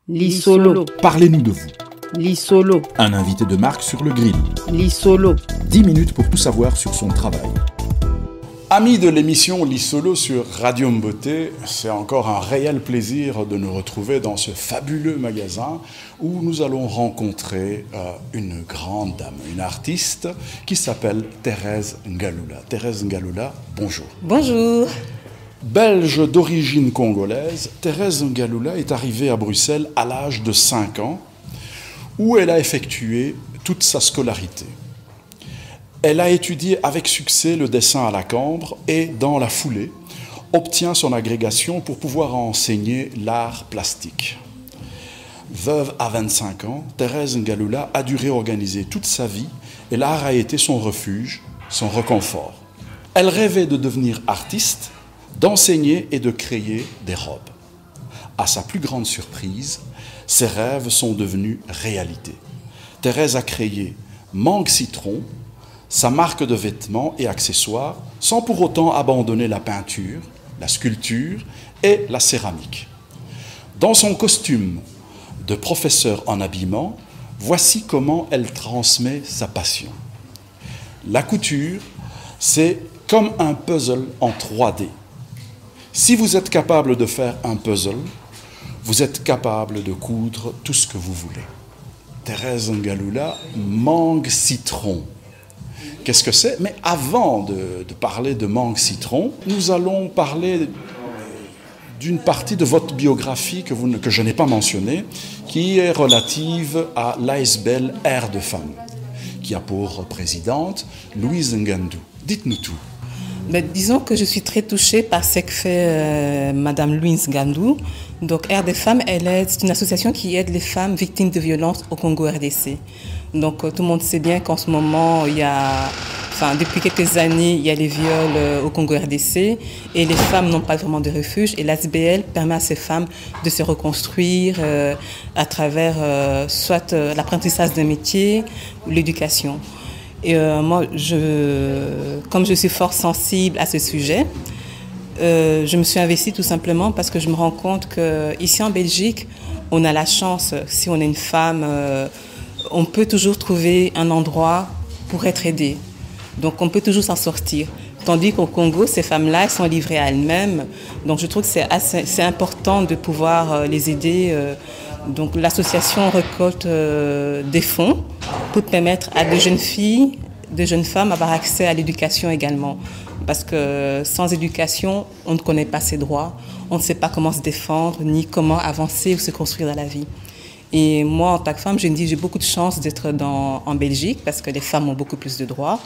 Lisolo. Parlez-nous de vous. Lisolo. Un invité de marque sur le grill. Lisolo. 10 minutes pour tout savoir sur son travail. Amis de l'émission Lisolo sur Radio Mboté, c'est encore un réel plaisir de nous retrouver dans ce fabuleux magasin où nous allons rencontrer une grande dame, une artiste qui s'appelle Thérèse Ngaloula. Thérèse Ngaloula, bonjour. Bonjour. Belge d'origine congolaise, Thérèse Ngaloula est arrivée à Bruxelles à l'âge de 5 ans où elle a effectué toute sa scolarité. Elle a étudié avec succès le dessin à la cambre et, dans la foulée, obtient son agrégation pour pouvoir enseigner l'art plastique. Veuve à 25 ans, Thérèse Ngaloula a dû réorganiser toute sa vie et l'art a été son refuge, son réconfort. Elle rêvait de devenir artiste, d'enseigner et de créer des robes. À sa plus grande surprise, ses rêves sont devenus réalité. Thérèse a créé Mangue Citron, sa marque de vêtements et accessoires, sans pour autant abandonner la peinture, la sculpture et la céramique. Dans son costume de professeur en habillement, voici comment elle transmet sa passion. La couture, c'est comme un puzzle en 3D. Si vous êtes capable de faire un puzzle, vous êtes capable de coudre tout ce que vous voulez. Thérèse Ngaloula, Mangue Citron. Qu'est-ce que c'est? Mais avant de parler de Mangue Citron, nous allons parler d'une partie de votre biographie que je n'ai pas mentionnée, qui est relative à l'ASBL Air de Femmes, qui a pour présidente Louise Ngandou. Dites-nous tout. Disons que je suis très touchée par ce que fait Madame Louise Ngandou. Donc Air des Femmes, c'est une association qui aide les femmes victimes de violences au Congo RDC. Donc tout le monde sait bien qu'en ce moment, depuis quelques années, il y a les viols au Congo RDC et les femmes n'ont pas vraiment de refuge. Et l'ASBL permet à ces femmes de se reconstruire à travers soit l'apprentissage d'un métier ou l'éducation. Et moi, comme je suis fort sensible à ce sujet, je me suis investie tout simplement parce que je me rends compte qu'ici en Belgique, on a la chance, si on est une femme, on peut toujours trouver un endroit pour être aidée. Donc on peut toujours s'en sortir. Tandis qu'au Congo, ces femmes-là, elles sont livrées à elles-mêmes. Donc je trouve que c'est important de pouvoir les aider. Donc l'association récolte des fonds pour permettre à de jeunes filles, de jeunes femmes avoir accès à l'éducation également. Parce que sans éducation, on ne connaît pas ses droits, on ne sait pas comment se défendre, ni comment avancer ou se construire dans la vie. Et moi, en tant que femme, je me dis j'ai beaucoup de chance d'être en Belgique parce que les femmes ont beaucoup plus de droits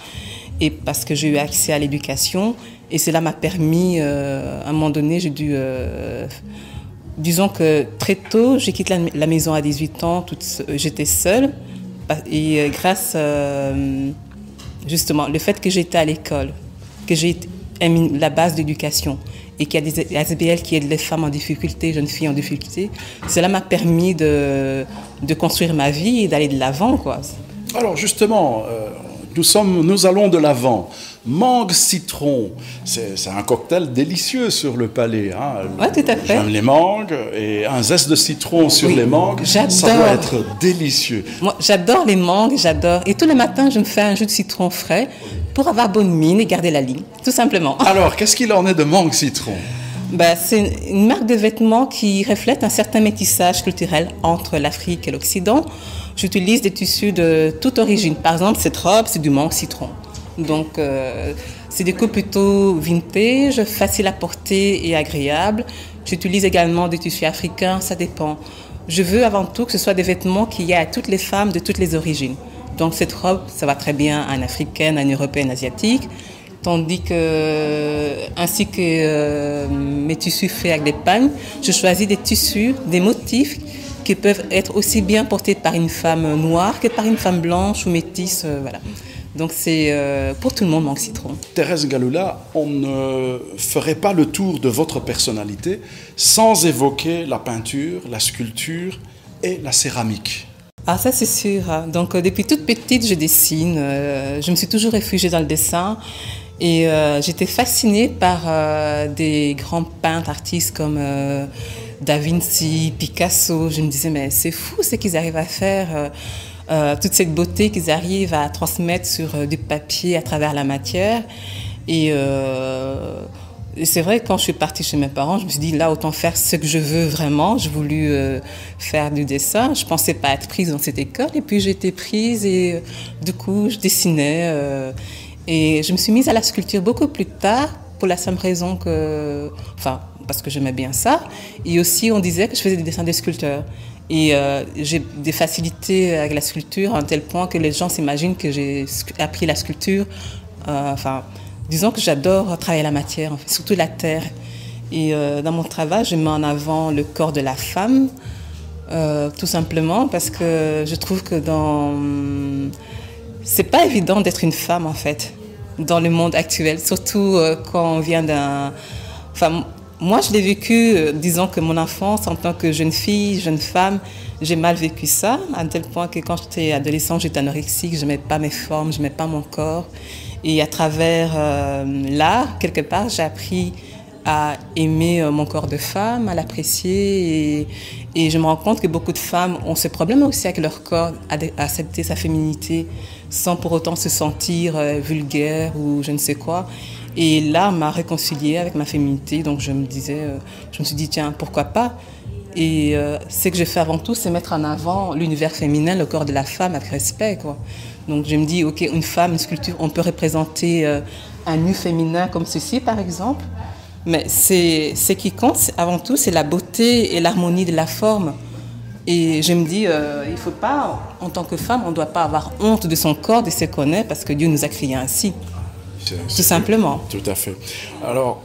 et parce que j'ai eu accès à l'éducation. Et cela m'a permis, à un moment donné, j'ai dû... disons que très tôt, j'ai quitté la maison à 18 ans, j'étais seule. Et grâce, justement, le fait que j'étais à l'école, que j'ai la base d'éducation et qu'il y a des ASBL qui aident les femmes en difficulté, jeunes filles en difficulté, cela m'a permis de construire ma vie et d'aller de l'avant, quoi. Alors justement, nous allons de l'avant. Mangue citron, c'est un cocktail délicieux sur le palais. Hein. Oui, tout à fait. J'aime les mangues et un zeste de citron sur les mangues, ça doit être délicieux. Moi, j'adore les mangues, j'adore. Et tous les matins, je me fais un jus de citron frais pour avoir bonne mine et garder la ligne, tout simplement. Alors, qu'est-ce qu'il en est de Mangue Citron? C'est une marque de vêtements qui reflète un certain métissage culturel entre l'Afrique et l'Occident. J'utilise des tissus de toute origine. Par exemple, cette robe, c'est du Mangue Citron. Donc, c'est des coupes plutôt vintage, faciles à porter et agréables. J'utilise également des tissus africains, ça dépend. Je veux avant tout que ce soit des vêtements qu'il y a à toutes les femmes de toutes les origines. Donc, cette robe, ça va très bien à une africaine, à une européenne, asiatique. Tandis que, ainsi que mes tissus faits avec des pagnes, je choisis des tissus, des motifs qui peuvent être aussi bien portés par une femme noire que par une femme blanche ou métisse, voilà. Donc c'est pour tout le monde, Mangue Citron. Thérèse Ngaloula, on ne ferait pas le tour de votre personnalité sans évoquer la peinture, la sculpture et la céramique. Ah, ça c'est sûr. Donc depuis toute petite, je dessine. Je me suis toujours réfugiée dans le dessin. Et j'étais fascinée par des grands peintres, artistes comme Da Vinci, Picasso. Je me disais, mais c'est fou ce qu'ils arrivent à faire, toute cette beauté qu'ils arrivent à transmettre sur du papier à travers la matière. Et c'est vrai que quand je suis partie chez mes parents, je me suis dit, là, autant faire ce que je veux vraiment. J'ai voulu faire du dessin. Je ne pensais pas être prise dans cette école. Et puis, j'ai été prise et du coup, je dessinais. Et je me suis mise à la sculpture beaucoup plus tard pour la simple raison que... Enfin, parce que j'aimais bien ça. Et aussi, on disait que je faisais des dessins de sculpteurs. Et j'ai des facilités avec la sculpture à un tel point que les gens s'imaginent que j'ai appris la sculpture. Disons que j'adore travailler la matière, en fait, surtout la terre. Et dans mon travail, je mets en avant le corps de la femme, tout simplement parce que je trouve que c'est pas évident d'être une femme, en fait, dans le monde actuel, surtout quand on vient d'un... Enfin, moi, je l'ai vécu, disons que mon enfance, en tant que jeune fille, jeune femme, j'ai mal vécu ça, à tel point que quand j'étais adolescente, j'étais anorexique, je n'aimais pas mes formes, je n'aimais pas mon corps. Et à travers l'art, quelque part, j'ai appris à aimer mon corps de femme, à l'apprécier. Et je me rends compte que beaucoup de femmes ont ce problème aussi avec leur corps, à accepter sa féminité, sans pour autant se sentir vulgaire ou je ne sais quoi. Et l'art m'a réconciliée avec ma féminité, donc je me suis dit, tiens, pourquoi pas? Et ce que j'ai fait avant tout, c'est mettre en avant l'univers féminin, le corps de la femme avec respect, quoi. Donc je me dis, ok, une femme, une sculpture, on peut représenter un nu féminin comme ceci, par exemple. Mais ce qui compte, avant tout, c'est la beauté et l'harmonie de la forme. Et je me dis, il ne faut pas, en tant que femme, on ne doit pas avoir honte de son corps, de se connaître, parce que Dieu nous a créés ainsi. Tout simplement. Tout à fait. Alors,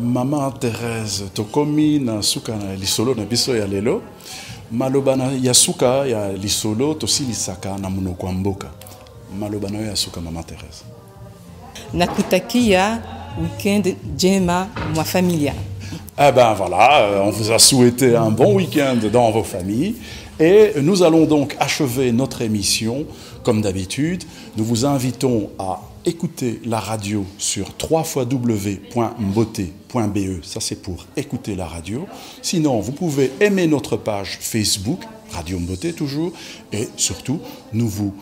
Maman Thérèse, tokomi na suka na lisolo na biso ya lelo, malobana ya suka ya lisolo tosilisaka na monoko ya mboka. Malobana ya suka Maman Thérèse. Nakutaki ya week-end jema mwa familia. Eh ben voilà, on vous a souhaité un bon week-end dans vos familles. Et nous allons donc achever notre émission, comme d'habitude. Nous vous invitons à écouter la radio sur www.mbote.be. Ça, c'est pour écouter la radio. Sinon, vous pouvez aimer notre page Facebook, Radio Mbote toujours. Et surtout, nous vous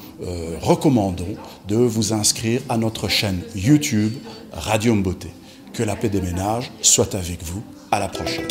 recommandons de vous inscrire à notre chaîne YouTube, Radio Mbote. Que la paix des ménages soit avec vous. À la prochaine.